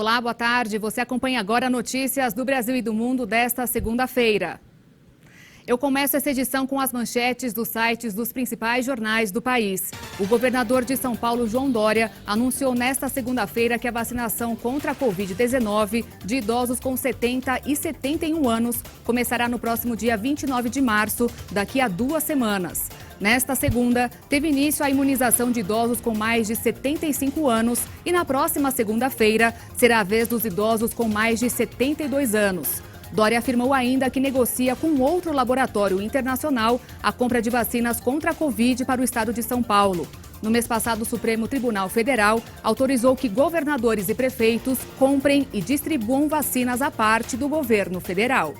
Olá, boa tarde. Você acompanha agora notícias do Brasil e do mundo desta segunda-feira. Eu começo essa edição com as manchetes dos sites dos principais jornais do país. O governador de São Paulo, João Dória, anunciou nesta segunda-feira que a vacinação contra a Covid-19 de idosos com 70 e 71 anos começará no próximo dia 29 de março, daqui a 2 semanas. Nesta segunda, teve início a imunização de idosos com mais de 75 anos e na próxima segunda-feira será a vez dos idosos com mais de 72 anos. Dória afirmou ainda que negocia com outro laboratório internacional a compra de vacinas contra a Covid para o estado de São Paulo. No mês passado, o Supremo Tribunal Federal autorizou que governadores e prefeitos comprem e distribuam vacinas à parte do governo federal.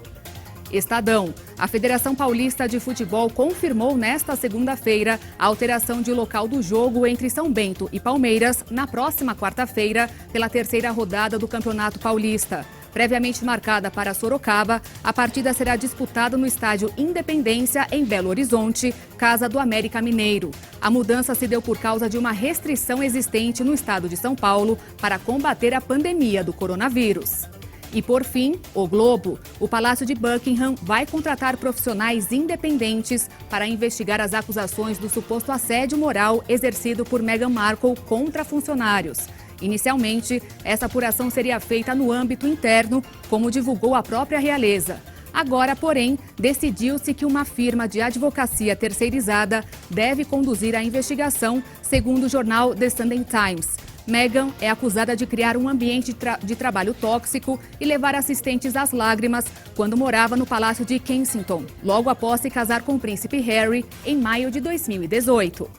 Estadão. A Federação Paulista de Futebol confirmou nesta segunda-feira a alteração de local do jogo entre São Bento e Palmeiras na próxima quarta-feira, pela terceira rodada do Campeonato Paulista. Previamente marcada para Sorocaba, a partida será disputada no estádio Independência, em Belo Horizonte, casa do América Mineiro. A mudança se deu por causa de uma restrição existente no estado de São Paulo para combater a pandemia do coronavírus. E, por fim, o Globo. O Palácio de Buckingham vai contratar profissionais independentes para investigar as acusações do suposto assédio moral exercido por Meghan Markle contra funcionários. Inicialmente, essa apuração seria feita no âmbito interno, como divulgou a própria realeza. Agora, porém, decidiu-se que uma firma de advocacia terceirizada deve conduzir a investigação, segundo o jornal The Sunday Times. Meghan é acusada de criar um ambiente de trabalho tóxico e levar assistentes às lágrimas quando morava no Palácio de Kensington, logo após se casar com o príncipe Harry em maio de 2018.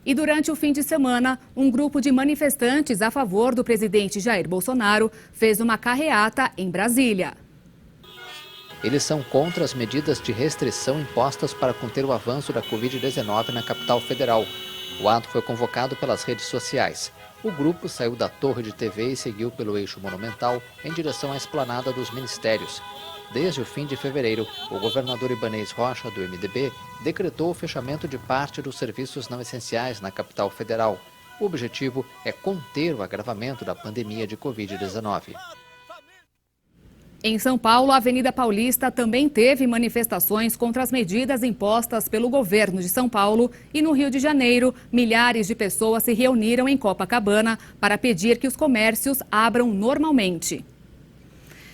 E durante o fim de semana, um grupo de manifestantes a favor do presidente Jair Bolsonaro fez uma carreata em Brasília. Eles são contra as medidas de restrição impostas para conter o avanço da Covid-19 na capital federal. O ato foi convocado pelas redes sociais. O grupo saiu da torre de TV e seguiu pelo eixo monumental em direção à esplanada dos ministérios. Desde o fim de fevereiro, o governador Ibanez Rocha, do MDB, decretou o fechamento de parte dos serviços não essenciais na capital federal. O objetivo é conter o agravamento da pandemia de Covid-19. Em São Paulo, a Avenida Paulista também teve manifestações contra as medidas impostas pelo governo de São Paulo. E no Rio de Janeiro, milhares de pessoas se reuniram em Copacabana para pedir que os comércios abram normalmente.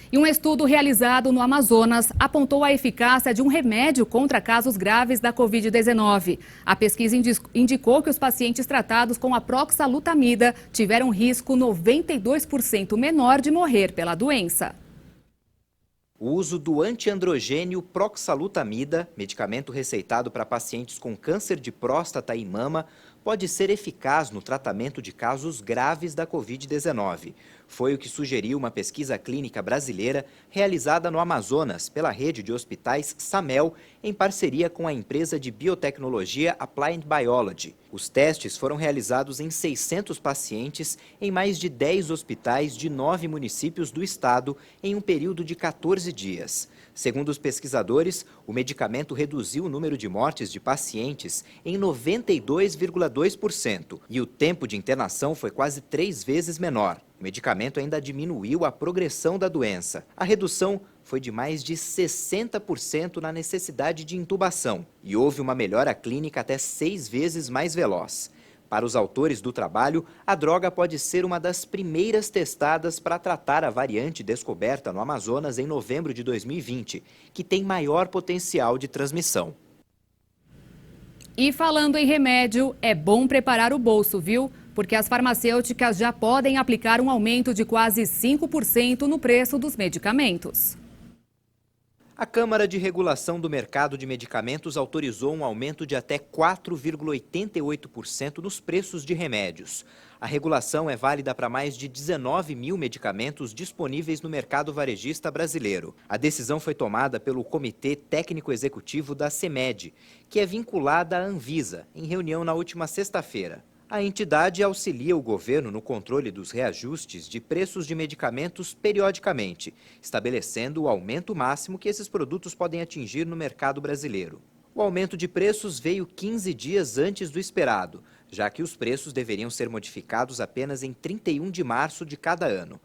E um estudo realizado no Amazonas apontou a eficácia de um remédio contra casos graves da Covid-19. A pesquisa indicou que os pacientes tratados com a proxalutamida tiveram risco 92% menor de morrer pela doença. O uso do antiandrogênio proxalutamida, medicamento receitado para pacientes com câncer de próstata e mama, pode ser eficaz no tratamento de casos graves da Covid-19. Foi o que sugeriu uma pesquisa clínica brasileira realizada no Amazonas pela rede de hospitais Samel, em parceria com a empresa de biotecnologia Applied Biology. Os testes foram realizados em 600 pacientes em mais de 10 hospitais de 9 municípios do estado em um período de 14 dias. Segundo os pesquisadores, o medicamento reduziu o número de mortes de pacientes em 92,2% e o tempo de internação foi quase 3 vezes menor. O medicamento ainda diminuiu a progressão da doença. A redução foi de mais de 60% na necessidade de intubação e houve uma melhora clínica até 6 vezes mais veloz. Para os autores do trabalho, a droga pode ser uma das primeiras testadas para tratar a variante descoberta no Amazonas em novembro de 2020, que tem maior potencial de transmissão. E falando em remédio, é bom preparar o bolso, viu? Porque as farmacêuticas já podem aplicar um aumento de quase 5% no preço dos medicamentos. A Câmara de Regulação do Mercado de Medicamentos autorizou um aumento de até 4,88% nos preços de remédios. A regulação é válida para mais de 19 mil medicamentos disponíveis no mercado varejista brasileiro. A decisão foi tomada pelo Comitê Técnico Executivo da CEMED, que é vinculada à Anvisa, em reunião na última sexta-feira. A entidade auxilia o governo no controle dos reajustes de preços de medicamentos periodicamente, estabelecendo o aumento máximo que esses produtos podem atingir no mercado brasileiro. O aumento de preços veio 15 dias antes do esperado, já que os preços deveriam ser modificados apenas em 31 de março de cada ano.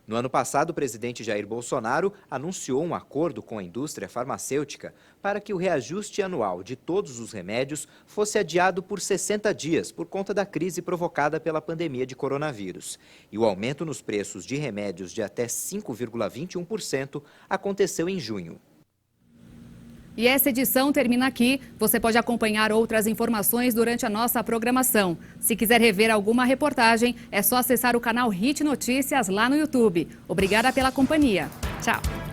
No ano passado, o presidente Jair Bolsonaro anunciou um acordo com a indústria farmacêutica para que o reajuste anual de todos os remédios fosse adiado por 60 dias por conta da crise provocada pela pandemia de coronavírus. E o aumento nos preços de remédios de até 5,21% aconteceu em junho. E essa edição termina aqui. Você pode acompanhar outras informações durante a nossa programação. Se quiser rever alguma reportagem, é só acessar o canal HIT Notícias lá no YouTube. Obrigada pela companhia. Tchau.